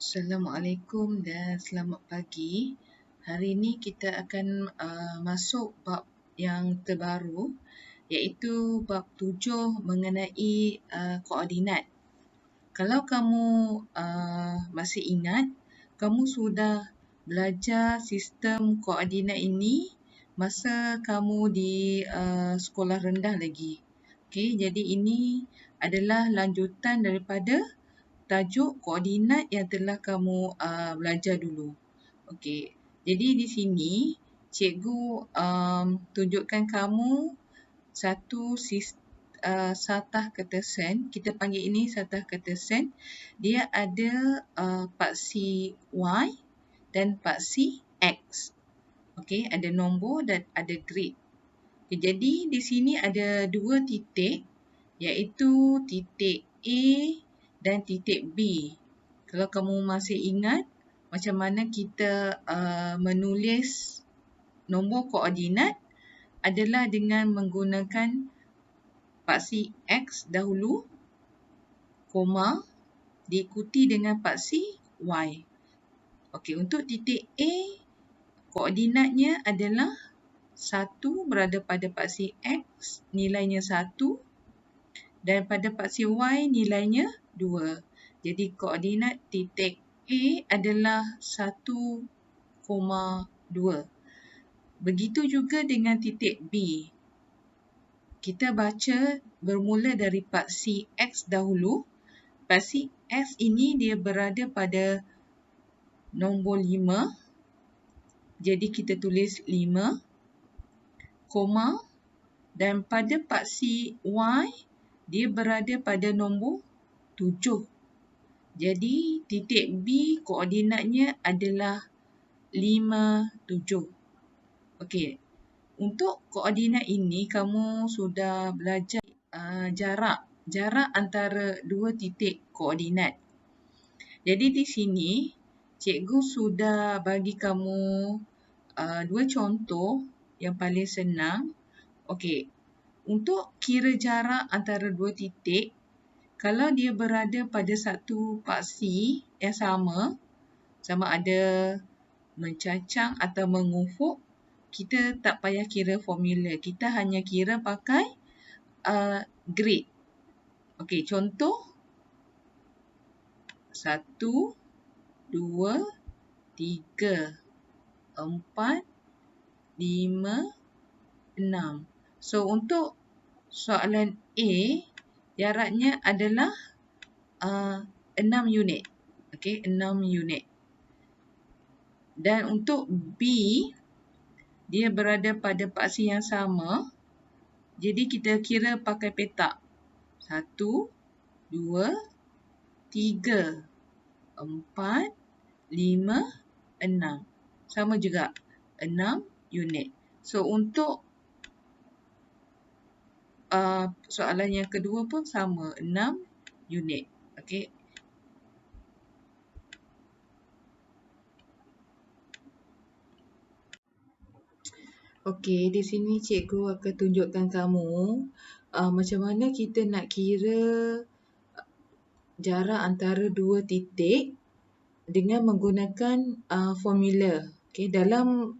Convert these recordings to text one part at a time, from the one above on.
Assalamualaikum dan selamat pagi. Hari ini kita akan masuk bab yang terbaru, iaitu bab 7 mengenai koordinat. Kalau kamu masih ingat, kamu sudah belajar sistem koordinat ini masa kamu di sekolah rendah lagi. Okey, jadi ini adalah lanjutan daripada tajuk koordinat yang telah kamu belajar dulu. Okey. Jadi di sini cikgu tunjukkan kamu satu satah Cartesian. Kita panggil ini satah Cartesian. Dia ada paksi Y dan paksi X. Okey, ada nombor dan ada grid. Okay, jadi di sini ada dua titik, iaitu titik A dan titik B. Kalau kamu masih ingat macam mana kita menulis nombor koordinat adalah dengan menggunakan paksi X dahulu, koma, diikuti dengan paksi Y. Okey, untuk titik A, koordinatnya adalah 1 berada pada paksi X, nilainya 1. Dan pada paksi Y nilainya 2. Jadi koordinat titik A adalah 1,2. Begitu juga dengan titik B. Kita baca bermula dari paksi X dahulu. Paksi X ini dia berada pada nombor 5. Jadi kita tulis 5, koma, dan pada paksi Y dia berada pada nombor 7. Jadi titik B koordinatnya adalah 5, 7. Okey. Untuk koordinat ini kamu sudah belajar jarak antara dua titik koordinat. Jadi di sini cikgu sudah bagi kamu dua contoh yang paling senang. Okey. Untuk kira jarak antara dua titik, kalau dia berada pada satu paksi yang sama ada mencacang atau mengufuk, kita tak payah kira formula. Kita hanya kira pakai grid. Okey, contoh 1, 2, 3, 4, 5, 6. So, untuk soalan A, jaraknya adalah 6 unit. Okey, 6 unit. Dan untuk B, dia berada pada paksi yang sama. Jadi kita kira pakai petak. 1, 2, 3, 4, 5, 6. Sama juga, 6 unit. So, untuk soalan yang kedua pun sama, 6 unit. Okey. Okey, di sini cikgu akan tunjukkan kamu macam mana kita nak kira jarak antara dua titik dengan menggunakan formula. Okey, dalam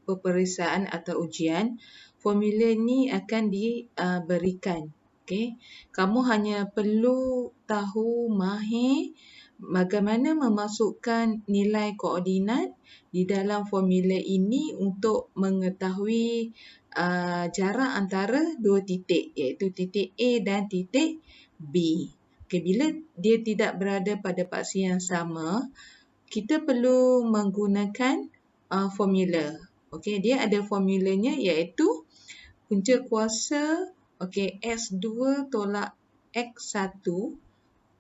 peperiksaan atau ujian, formula ni akan diberikan. Okey, kamu hanya perlu tahu mahir bagaimana memasukkan nilai koordinat di dalam formula ini untuk mengetahui jarak antara dua titik, iaitu titik A dan titik B. Okay, bila dia tidak berada pada paksi yang sama, kita perlu menggunakan formula. Okay, dia ada formulanya iaitu punca kuasa X2 tolak X1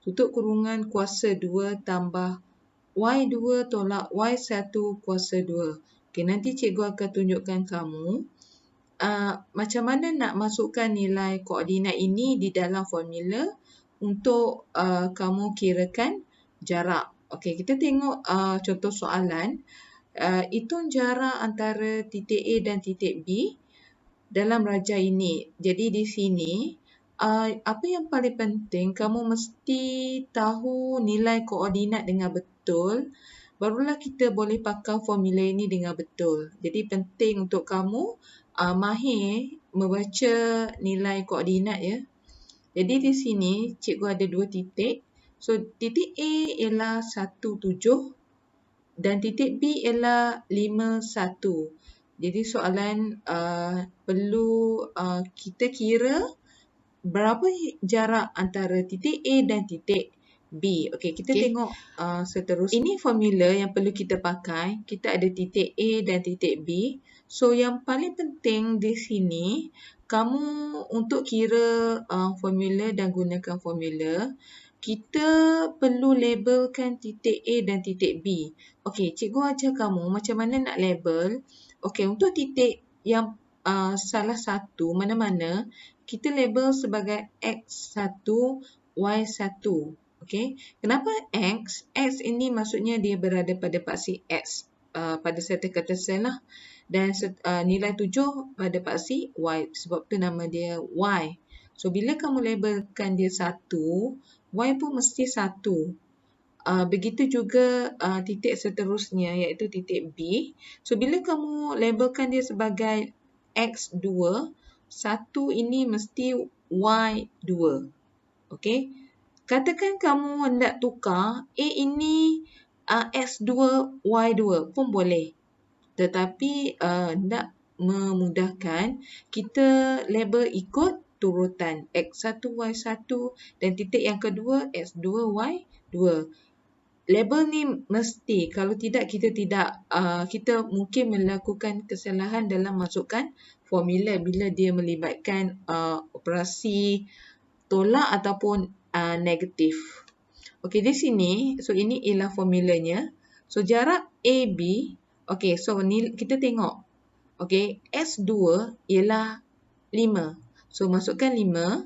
tutup kurungan kuasa 2 tambah Y2 tolak Y1 kuasa 2. Okay, nanti cikgu akan tunjukkan kamu macam mana nak masukkan nilai koordinat ini di dalam formula untuk kamu kirakan jarak. Okey, kita tengok contoh soalan. Hitung jarak antara titik A dan titik B dalam rajah ini. Jadi di sini apa yang paling penting, kamu mesti tahu nilai koordinat dengan betul. Barulah kita boleh pakai formula ini dengan betul. Jadi penting untuk kamu mahir membaca nilai koordinat ya. Jadi di sini cikgu ada 2 titik. So titik A ialah 17 dan titik B ialah 51. Jadi soalan perlu kita kira berapa jarak antara titik A dan titik B. Okey, kita tengok seterusnya. Ini formula yang perlu kita pakai. Kita ada titik A dan titik B. So yang paling penting di sini, kamu untuk kira formula dan gunakan formula, kita perlu labelkan titik A dan titik B. Okey, cikgu ajar kamu macam mana nak label. Okey, untuk titik yang salah satu mana-mana, kita label sebagai X1, Y1. Okey, kenapa X? X ini maksudnya dia berada pada paksi X pada serta kata sel lah. Dan nilai 7 pada paksi Y. Sebab tu nama dia Y. So, bila kamu labelkan dia 1, Y pun mesti 1. Begitu juga titik seterusnya iaitu titik B. So, bila kamu labelkan dia sebagai X2, 1 ini mesti Y2. Okey. Katakan kamu hendak tukar A ini X2, Y2 pun boleh. Tetapi hendak memudahkan, kita label ikut turutan X1, Y1 dan titik yang kedua X2, Y2. Label ni mesti, kalau tidak kita mungkin melakukan kesalahan dalam masukkan formula bila dia melibatkan operasi tolak ataupun negatif. Okey, di sini, so ini ialah formulanya. So jarak AB, okey, so ni kita tengok. Okey, S2 ialah 5. So masukkan 5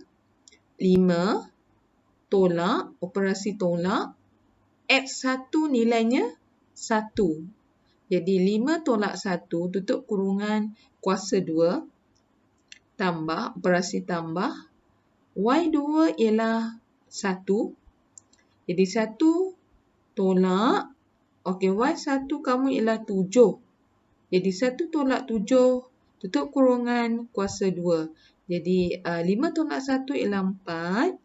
tolak, operasi tolak. X1 nilainya 1. Jadi 5 tolak 1 tutup kurungan kuasa 2 tambah, operasi tambah. Y2 ialah 1. Jadi 1 tolak. Okey, Y1 kamu ialah 7. Jadi 1 tolak 7 tutup kurungan kuasa 2. Jadi 5 tolak 1 ialah 4.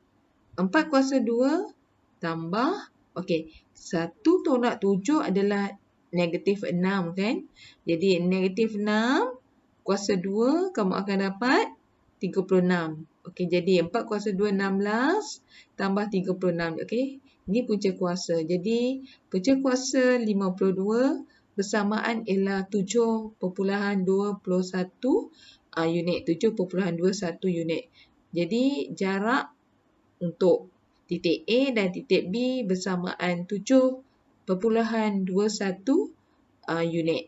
4 kuasa 2 tambah. Okey, 1 tolak 7 adalah negatif 6 kan? Jadi negatif 6 kuasa 2 kamu akan dapat 36. Okey, jadi 4 kuasa 2 16 tambah 36. Okey, ini punca kuasa. Jadi punca kuasa 52 bersamaan ialah 7.21 unit. 7.21 unit. Jadi jarak untuk titik A dan titik B bersamaan 7.21 unit.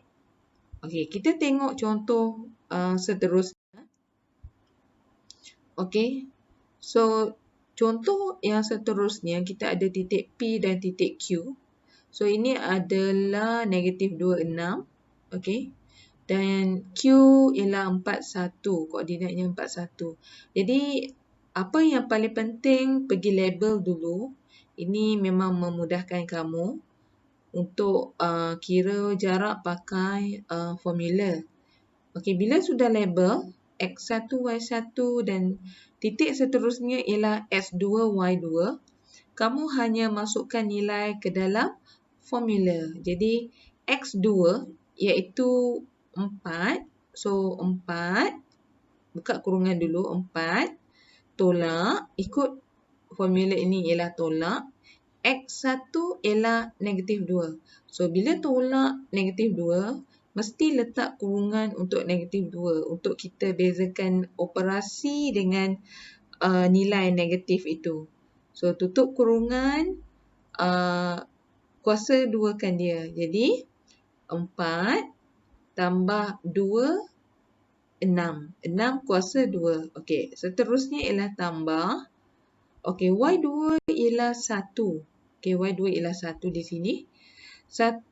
Okey, kita tengok contoh seterusnya. Okey, so contoh yang seterusnya kita ada titik P dan titik Q. So ini adalah negatif 26. Okey, dan Q ialah 41. Koordinatnya 41. Jadi apa yang paling penting, pergi label dulu. Ini memang memudahkan kamu untuk kira jarak pakai formula. Okey, bila sudah label X1, Y1 dan titik seterusnya ialah S2, Y2, kamu hanya masukkan nilai ke dalam formula. Jadi X2 iaitu 4. So 4, buka kurungan dulu, 4 tolak, ikut formula ini ialah tolak. X1 ialah negatif 2. So bila tolak negatif 2, mesti letak kurungan untuk negatif 2 untuk kita bezakan operasi dengan nilai negatif itu. So tutup kurungan, kuasa 2 kan dia. Jadi 4 tambah 2, 6. 6 kuasa 2. Okey, seterusnya ialah tambah. Okey, Y2 ialah 1. Okey, Y2 ialah 1 di sini. 1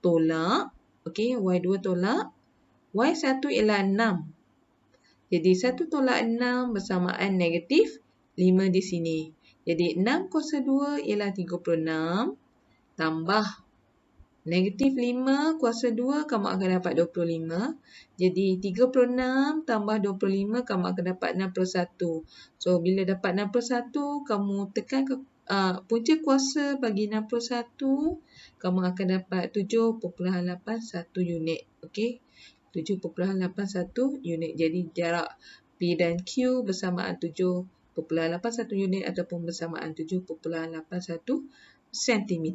tolak. Okey, Y2 tolak. Y1 ialah 6. Jadi 1 tolak 6 bersamaan negatif 5 di sini. Jadi 6 kuasa 2 ialah 36 tambah negatif 5 kuasa 2 kamu akan dapat 25. Jadi 36 tambah 25 kamu akan dapat 61. So bila dapat 61 kamu tekan ke punca kuasa bagi 61 kamu akan dapat 7.81 unit. Okey. 7.81 unit. Jadi jarak P dan Q bersamaan 7.81 unit ataupun bersamaan 7.81 cm.